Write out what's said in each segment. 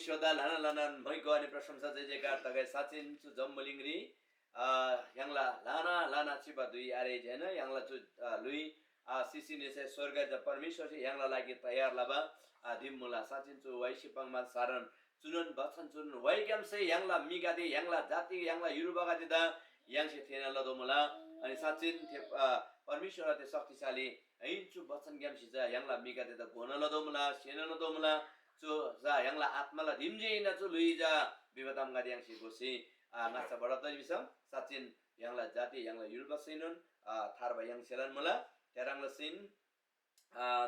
परमेश्वरदा लाना भइको अनि प्रशंसा जय जयकार तगै साचिन चु जम्मलिङरी यांला लाना चिबा दुई आरे जैन यांला चु लुई सिसिने से स्वर्ग ज परमेश्वर से यांला लागि तयार लाबा दिममुला साचिन चु वाइसिपङ मा सारण चुनन बचन चुन वाइगम से यांला मिगादे यांला जाति यांला युरुबगा दिदा यांसे थेना लदोमुला अनि साचिन परमेश्वर ते शक्तिशाली ऐन्चु बचन ग्याम सिजा यांला मिगादे द गोन लदोमुला सेना लदोमुला चु जा यांला आत्माला दिमजेना चु लुइजा विवताम गादि यांसे गोसी नासा बडा बिसम साचिन यांला जाति यांला युरुबसिनन थारबा yang selan mula terang lesin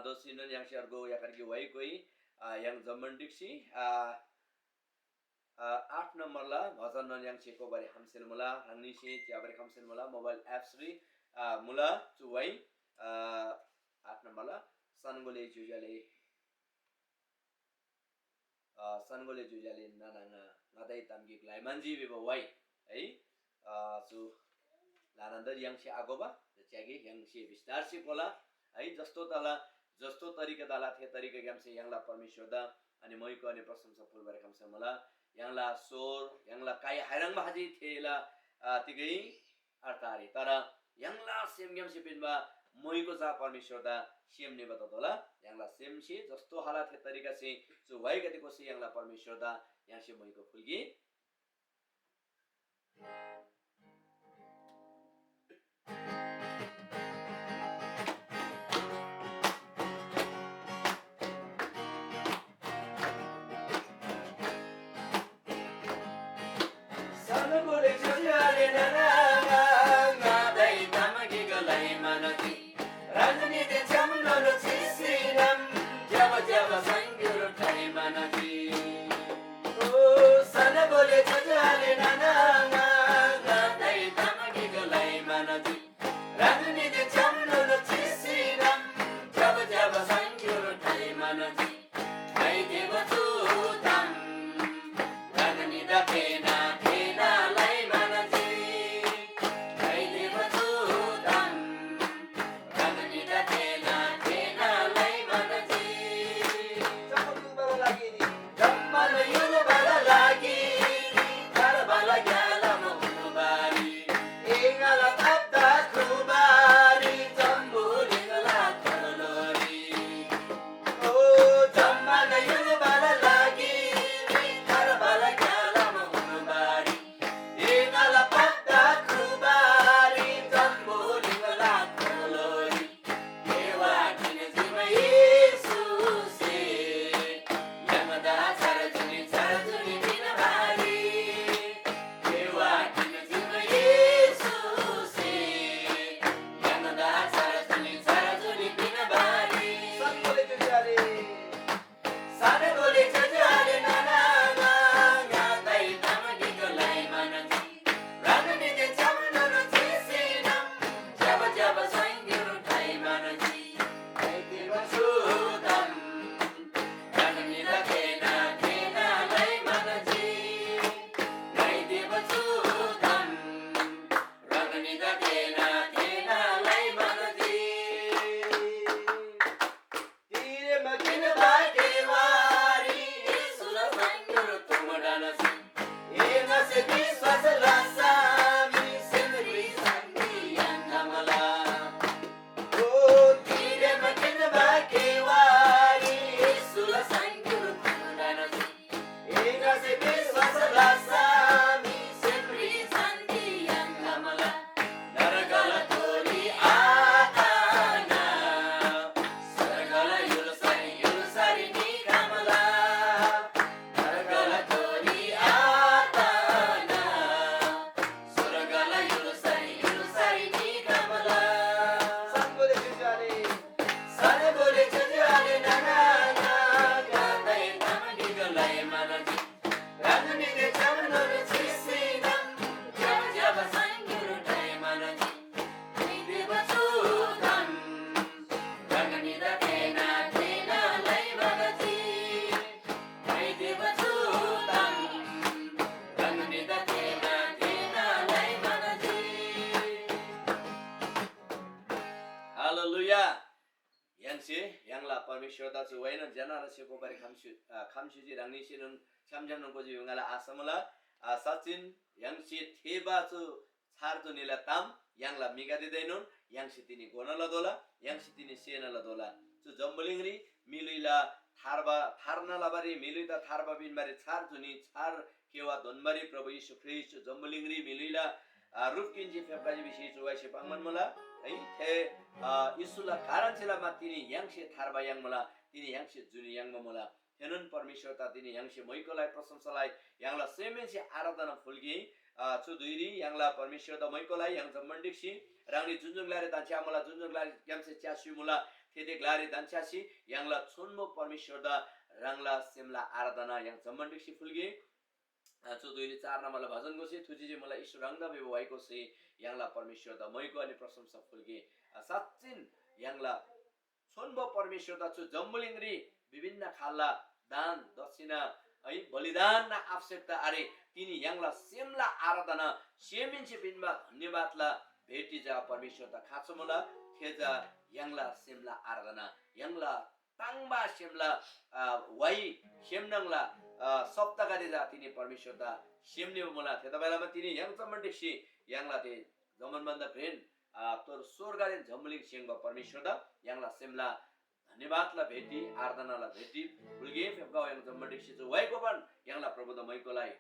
dosinon yang siargo yakargi wai koi yang zaman diksi 8 nomor la bhajan non yang cheko bari hamsel mula hangni si tiabari hamsel mula mobile apps ri mula chuwai 8 nomor la sangole jujale nananga ngadai tamgi klaimanji bibo wai ai su लानन्दर yang si agoba जच्यागी yang si विस्तार si पोला है जस्तो तरिका दाला थे तरिका game से यांला परमेश्वर दा अनि मइको अनि प्रशंसा फुल बरे खमसे मला यांला सोर यांला काई हैरंग भाजी थेला तिगै अर्थारी तर यांला सेम ग्याम से पिनबा मइको जा परमेश्वर दा सेम ने बततोला यांला सेम से जस्तो हाला थे तरिका से जो वाइ गतिको से यांला परमेश्वर दा yang से मइको फुलगी परमेश्वर दा छु वैन जना रसेको बारे खामसुजी रांगनि सिन 참잡는 고지 용가라 아사물라 사친 양시 테바주 차르주 닐라 땀 양라 미가디데눈 양시 तिनी गोनला दोला 양시 तिनी सेनला दोला 주 जम्बलिंगरी मिलुइला थार्ना लाबारी मिलुइता थार्बा बिनबारी छार जुनी छार केवा दोनबारी प्रभु यीशु ख्रिस्ट जम्बलिंगरी मिलुइला रुपकिन्जी फेब्काजी विशेष जुवाइसे पांगमनमला है थे यीशुला कारान्चेलामा तिनी यांगसे थार्बा यांगमला तिनी यांगसे जुनी यांगमला हेनन परमेश्वरता तिनी यांगसे मैकोलाई प्रशंसालाई यांगला सेमेन्से आराधना फुल्गी छु दुइरी यांगला परमेश्वरता मैकोलाई yang जम्मन्डिक्सी रांगनी जुनजुंगलारे दान्छामला जुनजुंगलारे क्यामसे च्यासुमुला थेदेगलारे दान्छासी यांगला छुन्मो परमेश्वरदा रांगला सेमला आराधना yang जम्मन्डिक्सी फुल्गी छु दुइरी 4 नम्बरला भजन गोसे थुजिजे मलाई ईश्वर रंगदा बेवाइको से यांगला परमेश्वरदा मैको अनि प्रशंसा फुल्गी साच्चिन यांगला छुन्मो परमेश्वरदा छु जम्बलिंगरी विभिन्न खालला दान दक्षिणा है बलिदान आवश्यकता अरे तिनी यांगला सेमला आराधना सेमिन्से बिनमा धन्यवादला भेटी जा परमेश्वरता खाचमुला थेजा यांगला सेमला आराधना यांगला तांगबा सेमला वाइ सेमनंगला सप्ताहगारी जा तिनी परमेश्वरता सेमने मुला थेदा बेलामा तिनी yang चमण्डिक्सी यांगला ते जमनबन्द भेन तोर स्वर्गले जम्बलिङ सेंगबा परमेश्वरदा यांगला सेमला धन्यवादला भेटी आराधनाला भेटी फुल्गे फेब्गाव yang जम्मडिक्सी जो वाइको बन यांगला प्रभु the मैकोलाई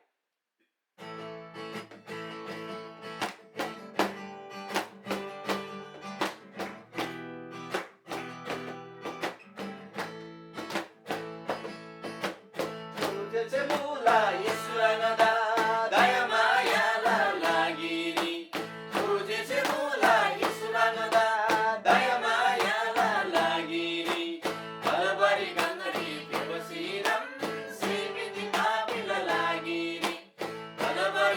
Bye.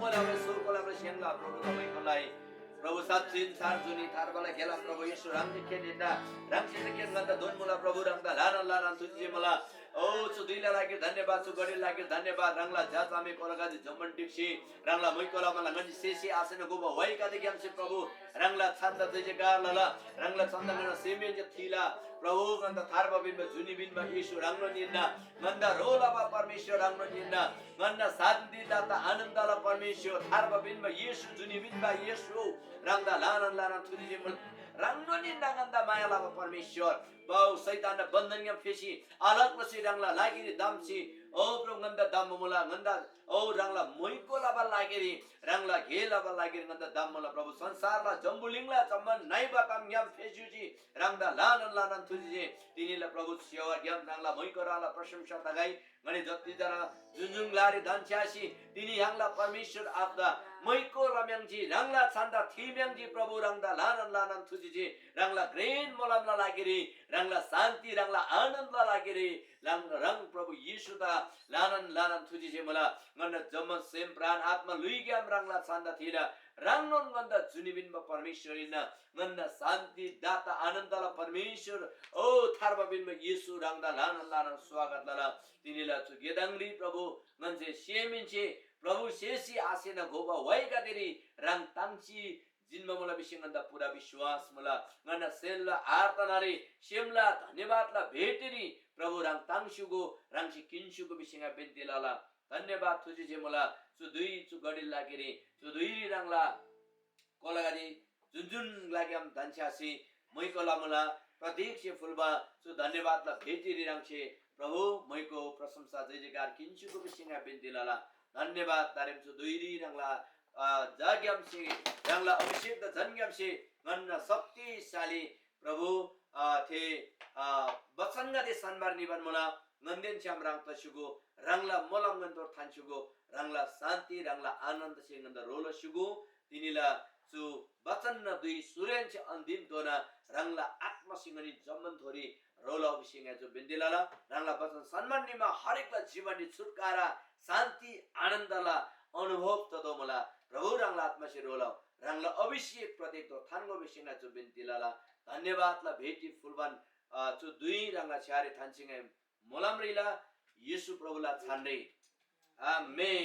mulai surkola bersianglah Prabhu kami mulai Prabhu satsin sarjuni tharbala khela Prabhu Yesu rangje khenida rangse sekian ganda don mula Prabhu rangda laran तुझे मला ओ सुधीला लागेल धन्यवाद सुगडी लागेल धन्यवाद रंगला जात आम्ही कोलगाजी जमन डिक्षी रंगला मुइकोला मला गंज सेसी आसेन गोबा वाई का देखि हमसे प्रभु रंगला छंद तुझे गालला रंगला छंद गण सेमेन जे थीला प्रभु गंद थारबा बिन जुनी बिन यीशु रंगनो निन्ना गंद रोला बा परमेश्वर रंगनो निन्ना गंद शान्ति दाता आनन्दला परमेश्वर थारबा बिन यीशु जुनी बिन यीशु रंगदा लारन तुझे रंगनो निन्ना गंद मायाला परमेश्वर बाउ सैतान बन्धन या फेसी अलग नसी रंगला लागिरी दामसी ओ प्रभु गंदा दाम मुला गंदा ओ रंगला मोइको लाबा लागिरी रंगला घे लाबा लागिरी गंदा दाम मुला प्रभु संसारला जम्बुलिङला सम्म नाइबा काम याम फेजुजी रंगदा लानन तुजी तिनीला प्रभु सेवा याम रंगला मोइको राला प्रशंसा तगाई गने जति जरा जुजुङ लारी दान्छासी तिनी हांगला परमेश्वर आफ्दा मोइको रम्याङजी रंगला छन्दा थिम्याङजी प्रभु रंगदा लानन तुजी रंगला ग्रेन मोलमला लागिरी रंगला शान्ति रंगला आनन्दला लागिरी रंग प्रभु यीशुदा लानन तुजी जे मला गन्द जम्म सेम प्राण आत्मा लुइग्याम रंगला छन्दा थिरा रंगनोन गन्द जुनिबिन परमेश्वरिना गन्द शान्ति दाता आनन्दला परमेश्वर ओ थारबाबिन यीशु रंगदा लानन स्वागत लला तिनीला छु गेदांगली प्रभु गन्जे सेमिनचे प्रभु शेसी आसेन गोबा वाइका देरी रंग तांची जिन्म मला विषयगन्दा पुरा विश्वास मला गन्द सेलला आर्तनारी शेमला धन्यवादला भेटेरी प्रभु रंग तांशुगो रंगसी किन्शुगो विषयगा बेन्तेलाला धन्यवाद तुझे जे मला सुदुई चुगडी लागेरी सुदुई रंगला कोलागारी जुन लाग्याम दान्छासी मैकोला मला प्रतीक से फुलबा सु धन्यवादला भेटेरी रंगसे प्रभु मैको प्रशंसा जय जयकार किन्शुगो विषयगा बेन्तेलाला धन्यवाद तारेम सुदुई रंगला जाग्याम से रंगला अभिषेक द जन्ग्याम से गन्न शक्तिशाली प्रभु थे बसंगा दे सनबार निबन मला नंदेन श्याम रंग तशुगो रंगला मोलम गंदो थानशुगो रंगला शांति रंगला आनंद से गंद रोल शुगो तिनीला सु वचन न दुई सुरेन से अंतिम दोना रंगला आत्मा सिंगनी जमन थोरी रोल अभिषेक जो बिंदिलाला रंगला वचन सम्मान निमा हरेकला जीवन छुटकारा शांति आनन्दला अनुभव तदो मला प्रभु रंगला आत्मा से रोल रंगला अभिषेक प्रत्येक तो थानगो विषयना जो बिंदिलाला धन्यवादला भेटी फुलबान जो दुई रंगला छारे थानसिंगे मोलमरीला यीशु प्रभुला छान्रे आमेन